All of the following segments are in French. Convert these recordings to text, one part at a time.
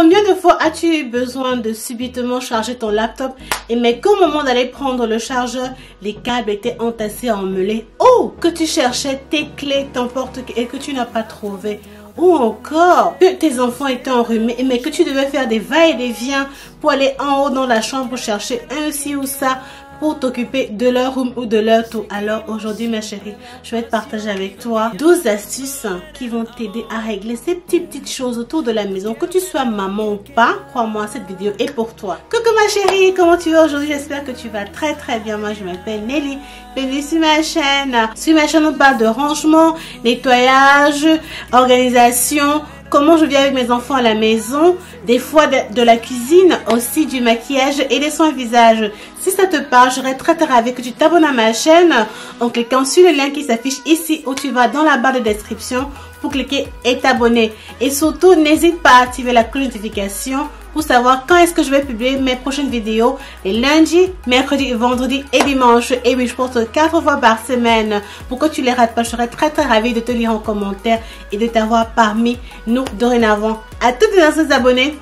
Combien de fois as-tu besoin de subitement charger ton laptop mais qu'au moment d'aller prendre le chargeur, les câbles étaient entassés, emmêlés? Oh, que tu cherchais tes clés, ton porte-clés et que tu n'as pas trouvé. Ou encore que tes enfants étaient enrhumés mais que tu devais faire des va-et-vient pour aller en haut dans la chambre pour chercher un ci ou ça pour t'occuper de leur room ou de leur tout. Alors aujourd'hui ma chérie, je vais te partager avec toi 12 astuces qui vont t'aider à régler ces petites choses autour de la maison. Que tu sois maman ou pas, crois-moi, cette vidéo est pour toi. Coucou ma chérie, comment tu vas aujourd'hui? J'espère que tu vas très bien. Moi je m'appelle Nelly, bienvenue sur ma chaîne. Sur ma chaîne on parle de rangement, nettoyage, organisation, comment je vis avec mes enfants à la maison, des fois de la cuisine, aussi du maquillage et des soins visage. Si ça te parle, je serais très ravie que tu t'abonnes à ma chaîne en cliquant sur le lien qui s'affiche ici ou tu vas dans la barre de description pour cliquer et t'abonner. Et surtout, n'hésite pas à activer la cloche de notification pour savoir quand est-ce que je vais publier mes prochaines vidéos, les lundis, mercredis, vendredis et dimanche. Et oui, je poste 4 fois par semaine pour que tu les rates pas. Je serais très ravie de te lire en commentaire et de t'avoir parmi nous dorénavant. À toutes les anciennes abonnés,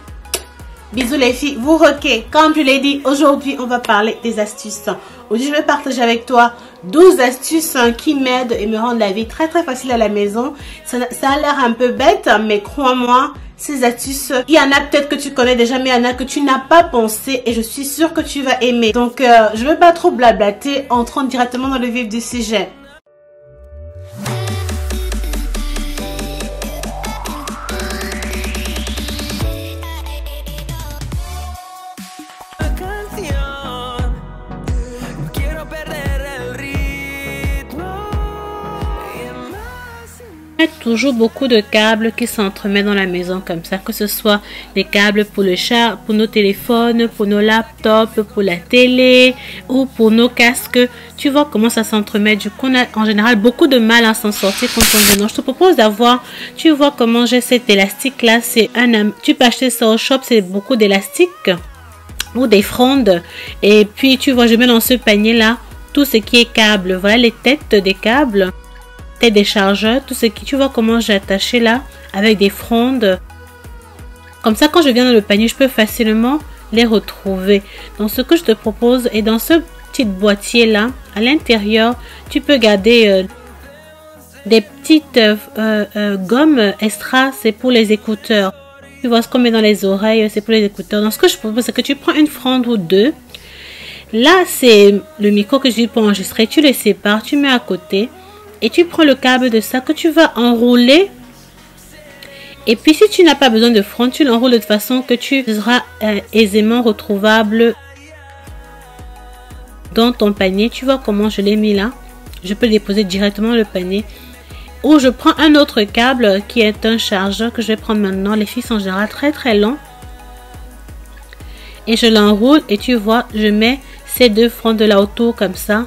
bisous les filles, vous roquez. Comme je l'ai dit, aujourd'hui on va parler des astuces. Aujourd'hui je vais partager avec toi 12 astuces qui m'aident et me rendent la vie très facile à la maison. Ça a l'air un peu bête, mais crois-moi, ces astuces, il y en a peut-être que tu connais déjà, mais il y en a que tu n'as pas pensé et je suis sûre que tu vas aimer. Donc je ne vais pas trop blablater, entrons directement dans le vif du sujet. Toujours beaucoup de câbles qui s'entremêlent dans la maison comme ça, que ce soit des câbles pour le chat, pour nos téléphones, pour nos laptops, pour la télé ou pour nos casques. Tu vois comment ça s'entremêle. Du coup, on a en général beaucoup de mal à s'en sortir quand on dénonce. Je te propose d'avoir, tu vois comment j'ai cet élastique là, c'est tu peux acheter ça au shop, c'est beaucoup d'élastiques ou des frondes. Et puis tu vois, je mets dans ce panier là tout ce qui est câble. Voilà les têtes des câbles, des chargeurs, tout ce qui, tu vois comment j'ai attaché là avec des frondes. Comme ça, quand je viens dans le panier, je peux facilement les retrouver. Donc ce que je te propose est dans ce petit boîtier là, à l'intérieur, tu peux garder des petites gommes extra, c'est pour les écouteurs. Tu vois ce qu'on met dans les oreilles, c'est pour les écouteurs. Donc ce que je propose, c'est que tu prends une fronde ou deux. Là, c'est le micro que j'ai pour enregistrer. Tu les sépares, tu mets à côté. Et tu prends le câble de ça que tu vas enrouler. Et puis si tu n'as pas besoin de fronde, tu l'enroules de façon que tu seras aisément retrouvable dans ton panier. Tu vois comment je l'ai mis là. Je peux le déposer directement dans le panier. Ou je prends un autre câble qui est un chargeur que je vais prendre maintenant. Les fils sont en général très longs. Et je l'enroule et tu vois, je mets ces deux frondes là autour comme ça.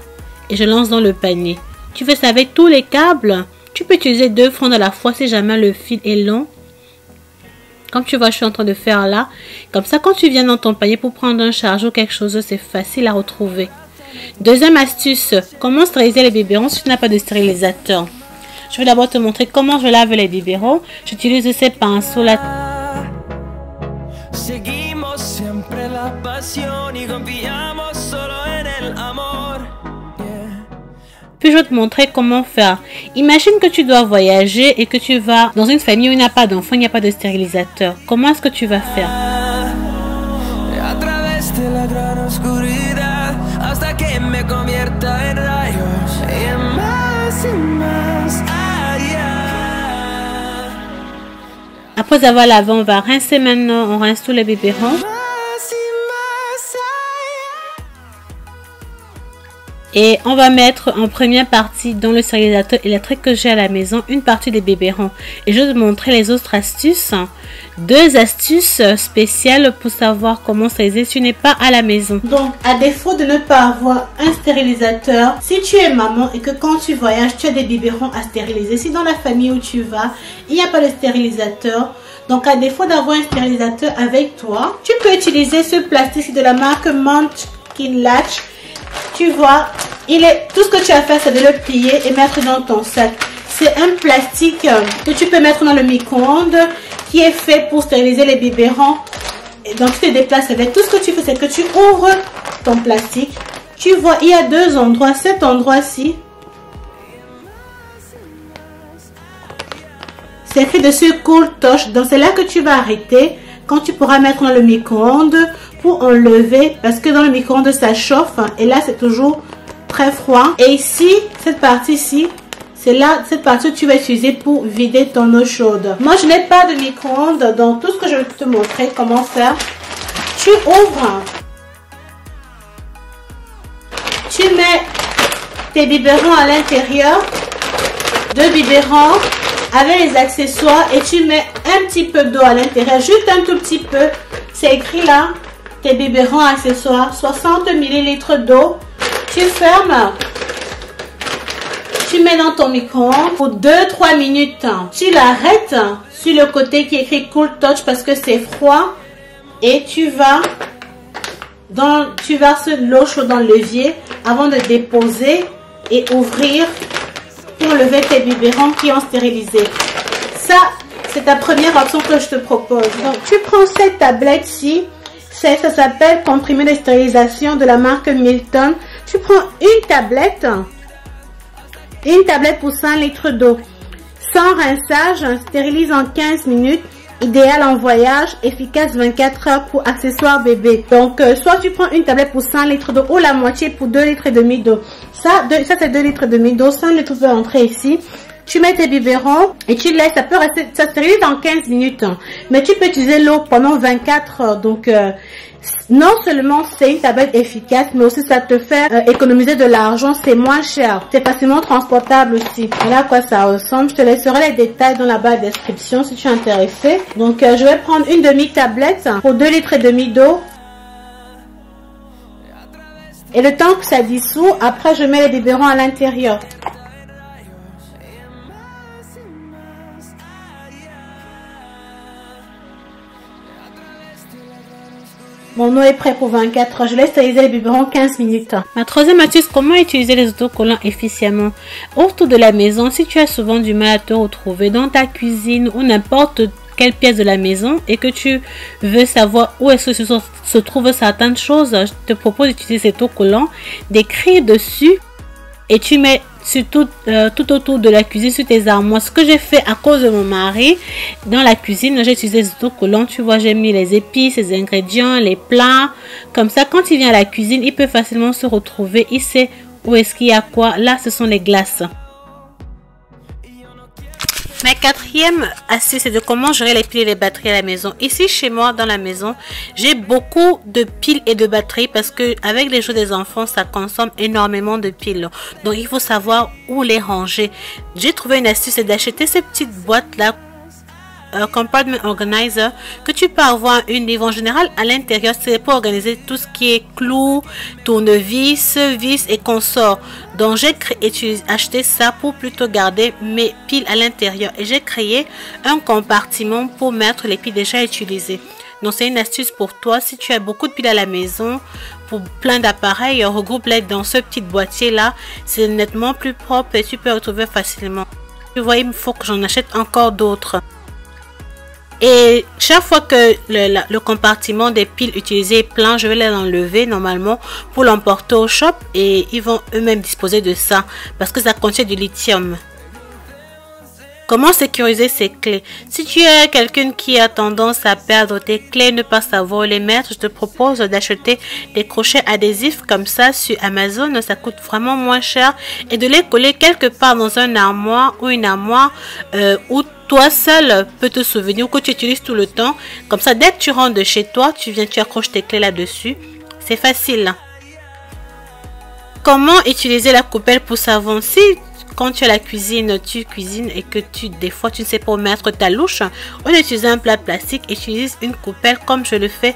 Et je lance dans le panier. Tu fais ça avec tous les câbles. Tu peux utiliser 2 frondes à la fois si jamais le fil est long. Comme tu vois, je suis en train de faire là. Comme ça, quand tu viens dans ton panier pour prendre un chargeur ou quelque chose, c'est facile à retrouver. Deuxième astuce, comment stériliser les biberons si tu n'as pas de stérilisateur. Je vais d'abord te montrer comment je lave les biberons. J'utilise ces pinceaux là. Puis je vais te montrer comment faire. Imagine que tu dois voyager et que tu vas dans une famille où il n'y a pas d'enfant, il n'y a pas de stérilisateur. Comment est-ce que tu vas faire? Après avoir lavé, on va rincer maintenant. On rince tous les biberons. Et on va mettre en première partie dans le stérilisateur électrique que j'ai à la maison une partie des biberons. Et je vais te montrer les autres astuces. 2 astuces spéciales pour savoir comment stériliser si tu n'es pas à la maison. Donc à défaut de ne pas avoir un stérilisateur, si tu es maman et que quand tu voyages tu as des biberons à stériliser, si dans la famille où tu vas il n'y a pas de stérilisateur, donc à défaut d'avoir un stérilisateur avec toi, tu peux utiliser ce plastique de la marque Munchkin Latch. Tu vois, tout ce que tu as à faire, c'est de le plier et mettre dans ton sac. C'est un plastique que tu peux mettre dans le micro-ondes qui est fait pour stériliser les biberons. Et donc, tu te déplaces avec. Tout ce que tu fais, c'est que tu ouvres ton plastique. Tu vois, il y a deux endroits. Cet endroit-ci, c'est écrit dessus Cool Touch. Donc, c'est là que tu vas arrêter quand tu pourras mettre dans le micro-ondes pour enlever. Parce que dans le micro-ondes, ça chauffe. Et là, c'est toujours très froid. Et ici, cette partie-ci, c'est là, cette partie que tu vas utiliser pour vider ton eau chaude. Moi, je n'ai pas de micro-ondes. Donc, tout ce que je vais te montrer, comment faire. Tu ouvres. Tu mets tes biberons à l'intérieur. Deux biberons avec les accessoires. Et tu mets un petit peu d'eau à l'intérieur. Juste un tout petit peu. C'est écrit là. Tes biberons accessoires. 60 ml d'eau. Tu fermes. Tu mets dans ton micro-ondes pour 2-3 minutes. Tu l'arrêtes sur le côté qui est écrit Cool Touch parce que c'est froid. Et tu verses l'eau chaude dans le levier avant de déposer et ouvrir pour enlever tes biberons qui ont stérilisé. Ça, c'est ta première option que je te propose. Donc, tu prends cette tablette-ci. Ça s'appelle comprimé de stérilisation de la marque Milton. Tu prends une tablette pour 100 litres d'eau. Sans rinçage, stérilise en 15 minutes. Idéal en voyage, efficace 24 heures pour accessoires bébé. Donc, soit tu prends une tablette pour 100 litres d'eau ou la moitié pour 2 litres et demi d'eau. Ça c'est 2 litres et demi d'eau. 100 litres peut entrer ici. Tu mets tes biberons et tu laisses, ça peut rester, ça stérilise en 15 minutes. Mais tu peux utiliser l'eau pendant 24 heures. Donc, non seulement c'est une tablette efficace, mais aussi ça te fait économiser de l'argent, c'est moins cher. C'est facilement transportable aussi. Voilà à quoi ça ressemble. Je te laisserai les détails dans la barre de description si tu es intéressé. Donc, je vais prendre une demi-tablette pour 2 litres et demi d'eau. Et le temps que ça dissout, après je mets les biberons à l'intérieur. Mon eau est prêt pour 24 heures. Je laisse stériliser les biberons 15 minutes. Ma troisième astuce, comment utiliser les autocollants efficacement autour de la maison. Si tu as souvent du mal à te retrouver dans ta cuisine ou n'importe quelle pièce de la maison et que tu veux savoir où est-ce que se trouvent certaines choses, je te propose d'utiliser cet autocollant, d'écrire dessus et tu mets sur tout autour de la cuisine, sur tes armoires. Ce que j'ai fait à cause de mon mari, dans la cuisine, j'ai utilisé des autocollants. Tu vois, j'ai mis les épices, les ingrédients, les plats. Comme ça, quand il vient à la cuisine, il peut facilement se retrouver. Il sait où est-ce qu'il y a quoi. Là, ce sont les glaces. Ma quatrième astuce, c'est de comment gérer les piles et les batteries à la maison. Ici, chez moi, dans la maison, j'ai beaucoup de piles et de batteries parce que avec les jeux des enfants, ça consomme énormément de piles. Donc, il faut savoir où les ranger. J'ai trouvé une astuce, c'est d'acheter ces petites boîtes-là, compartment organizer, que tu peux avoir une livre. En général, à l'intérieur, c'est pour organiser tout ce qui est clous, tournevis, vis et consorts. Donc, j'ai acheté ça pour plutôt garder mes piles à l'intérieur. Et j'ai créé un compartiment pour mettre les piles déjà utilisées. Donc, c'est une astuce pour toi. Si tu as beaucoup de piles à la maison, pour plein d'appareils, regroupe-les dans ce petit boîtier-là. C'est nettement plus propre et tu peux retrouver facilement. Tu vois, il faut que j'en achète encore d'autres. Et chaque fois que le compartiment des piles utilisées est plein, je vais les enlever normalement pour l'emporter au shop et ils vont eux-mêmes disposer de ça parce que ça contient du lithium. Comment sécuriser ses clés? Si tu es quelqu'un qui a tendance à perdre tes clés, ne pas savoir où les mettre, je te propose d'acheter des crochets adhésifs comme ça sur Amazon. Ça coûte vraiment moins cher et de les coller quelque part dans un armoire ou une armoire où toi seul peux te souvenir ou que tu utilises tout le temps. Comme ça, dès que tu rentres de chez toi, tu accroches tes clés là-dessus. C'est facile. Comment utiliser la coupelle pour savon? Si quand tu es à la cuisine, tu cuisines et que des fois tu ne sais pas où mettre ta louche, au lieu d'utiliser un plat plastique, utilise une coupelle comme je le fais.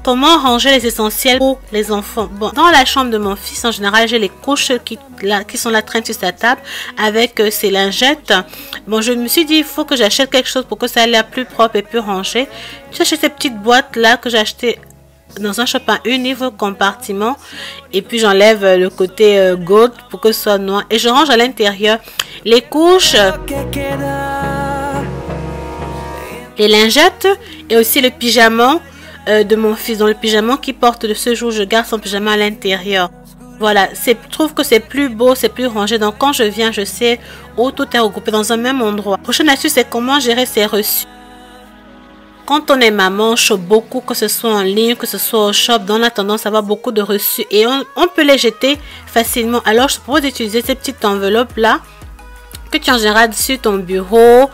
Comment ranger les essentiels pour les enfants? Bon, dans la chambre de mon fils, en général, j'ai les couches qui sont là traînées sur sa table avec ses lingettes. Bon, je me suis dit, il faut que j'achète quelque chose pour que ça ait l'air plus propre et plus rangé. J'ai acheté ces petites boîtes là que j'ai achetées dans un shop à unique compartiment et puis j'enlève le côté gold pour que ce soit noir et je range à l'intérieur les couches, les lingettes et aussi le pyjama de mon fils. Dans le pyjama qu'il porte de ce jour, je garde son pyjama à l'intérieur. Voilà, je trouve que c'est plus beau, c'est plus rangé. Donc quand je viens, je sais où tout est regroupé dans un même endroit. Prochaine astuce, c'est comment gérer ses reçus. Quand on est maman, on chope beaucoup, que ce soit en ligne, que ce soit au shop, on a tendance à avoir beaucoup de reçus et on peut les jeter facilement. Alors je te propose d'utiliser ces petites enveloppes là que tu en général sur ton bureau.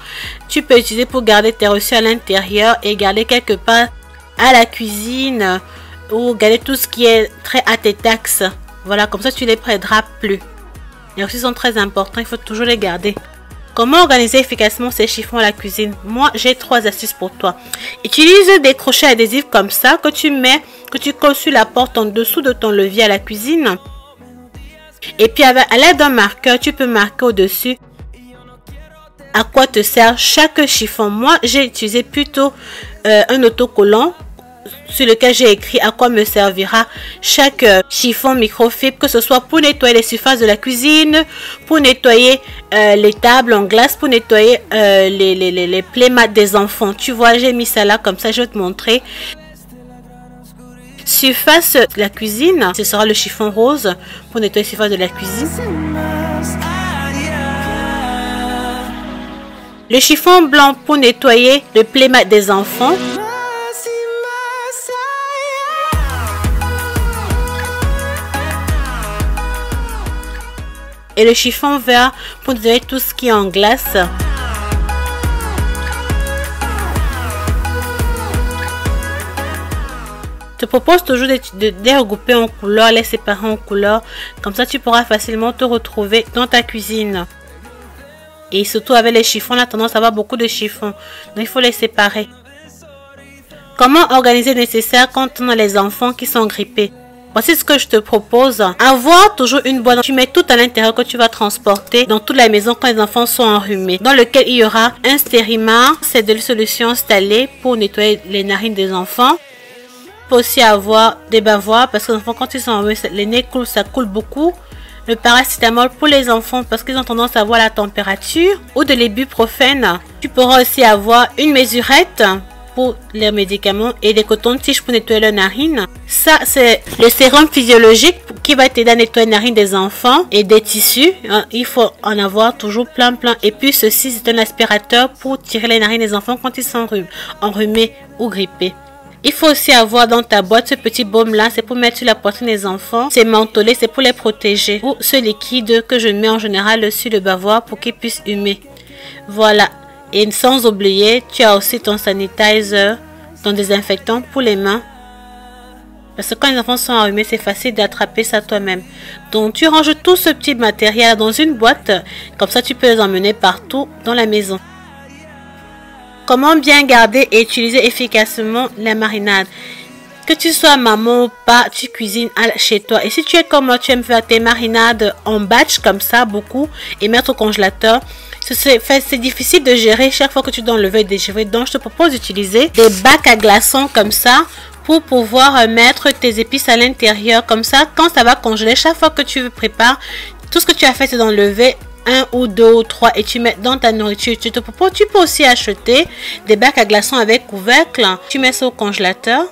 Tu peux utiliser pour garder tes reçus à l'intérieur et garder quelque part à la cuisine ou garder tout ce qui est très à tes taxes. Voilà, comme ça tu les perdras plus. Les reçus sont très importants, il faut toujours les garder. Comment organiser efficacement ces chiffons à la cuisine? Moi, j'ai 3 astuces pour toi. Utilise des crochets adhésifs comme ça que tu colles sur la porte en dessous de ton levier à la cuisine. Et puis à l'aide d'un marqueur, tu peux marquer au-dessus à quoi te sert chaque chiffon. Moi, j'ai utilisé plutôt un autocollant sur lequel j'ai écrit à quoi me servira chaque chiffon microfibre, que ce soit pour nettoyer les surfaces de la cuisine, pour nettoyer les tables en glace, pour nettoyer les playmats des enfants. Tu vois, j'ai mis ça là comme ça, je vais te montrer. Surface de la cuisine, ce sera le chiffon rose pour nettoyer les surfaces de la cuisine. Le chiffon blanc pour nettoyer le playmat des enfants. Et le chiffon vert pour nettoyer tout ce qui est en glace. Je te propose toujours de les regrouper en couleurs, les séparer en couleurs. Comme ça, tu pourras facilement te retrouver dans ta cuisine. Et surtout avec les chiffons, on a tendance à avoir beaucoup de chiffons. Donc, il faut les séparer. Comment organiser le nécessaire quand on a les enfants qui sont grippés? Voici ce que je te propose. Avoir toujours une boîte. Tu mets tout à l'intérieur que tu vas transporter dans toute la maison quand les enfants sont enrhumés. Dans lequel il y aura un Stérimar. C'est de la solution installée pour nettoyer les narines des enfants. Il peut aussi avoir des bavoirs parce que les enfants quand ils sont enrhumés, les nez coulent, ça coule beaucoup. Le paracétamol pour les enfants parce qu'ils ont tendance à avoir la température. Ou de l'ibuprofène. Tu pourras aussi avoir une mesurette pour les médicaments et des cotons-tiges pour nettoyer leurs narines. Ça, c'est le sérum physiologique qui va t'aider à nettoyer les narines des enfants et des tissus. Il faut en avoir toujours plein. Et puis, ceci, c'est un aspirateur pour tirer les narines des enfants quand ils sont enrhumés ou grippés. Il faut aussi avoir dans ta boîte ce petit baume-là, c'est pour mettre sur la poitrine des enfants. C'est mentholé, c'est pour les protéger. Ou ce liquide que je mets en général sur le bavoir pour qu'ils puissent humer. Voilà. Et sans oublier, tu as aussi ton sanitizer, ton désinfectant pour les mains. Parce que quand les enfants sont enrhumés, c'est facile d'attraper ça toi-même. Donc, tu ranges tout ce petit matériel dans une boîte. Comme ça, tu peux les emmener partout dans la maison. Comment bien garder et utiliser efficacement la marinade? Que tu sois maman ou pas, tu cuisines chez toi. Et si tu es comme moi, tu aimes faire tes marinades en batch comme ça, beaucoup, et mettre au congélateur. C'est difficile de gérer chaque fois que tu dois enlever et déchirer. Donc, je te propose d'utiliser des bacs à glaçons comme ça pour pouvoir mettre tes épices à l'intérieur. Comme ça, quand ça va congeler, chaque fois que tu prépares, tout ce que tu as fait, c'est d'enlever 1 ou 2 ou 3 et tu mets dans ta nourriture. Je te propose, tu peux aussi acheter des bacs à glaçons avec couvercle. Tu mets ça au congélateur.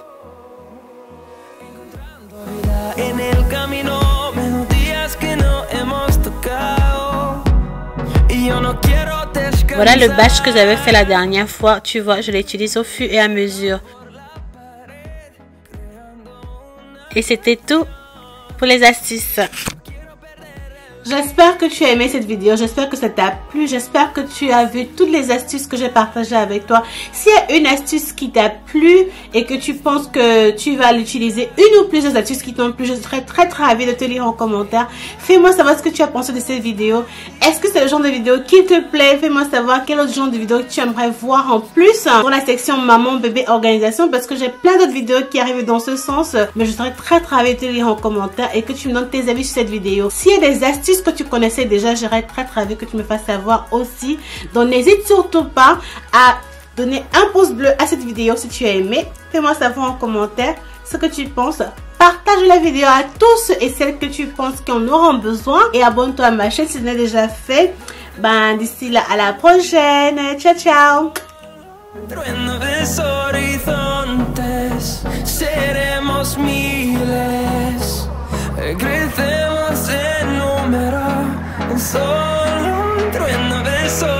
Voilà le batch que j'avais fait la dernière fois. Tu vois, je l'utilise au fur et à mesure. Et c'était tout pour les astuces. J'espère que tu as aimé cette vidéo, j'espère que ça t'a plu, j'espère que tu as vu toutes les astuces que j'ai partagées avec toi. S'il y a une astuce qui t'a plu et que tu penses que tu vas l'utiliser, une ou plusieurs astuces qui t'ont plu, je serais très ravie de te lire en commentaire. Fais-moi savoir ce que tu as pensé de cette vidéo. Est-ce que c'est le genre de vidéo qui te plaît? Fais-moi savoir quel autre genre de vidéo tu aimerais voir en plus dans la section maman, bébé, organisation, parce que j'ai plein d'autres vidéos qui arrivent dans ce sens. Mais je serais très ravie de te lire en commentaire et que tu me donnes tes avis sur cette vidéo. S'il y a des astuces que tu connaissais déjà, j'aurais très ravie que tu me fasses savoir aussi. Donc n'hésite surtout pas à donner un pouce bleu à cette vidéo si tu as aimé. Fais-moi savoir en commentaire ce que tu penses. Partage la vidéo à tous ceux et celles que tu penses qui en auront besoin. Et abonne-toi à ma chaîne si ce n'est déjà fait. Ben, d'ici là, à la prochaine. Ciao, ciao. Trueno de horizontes, seremos miles, crecemos en número, en solo un trueno de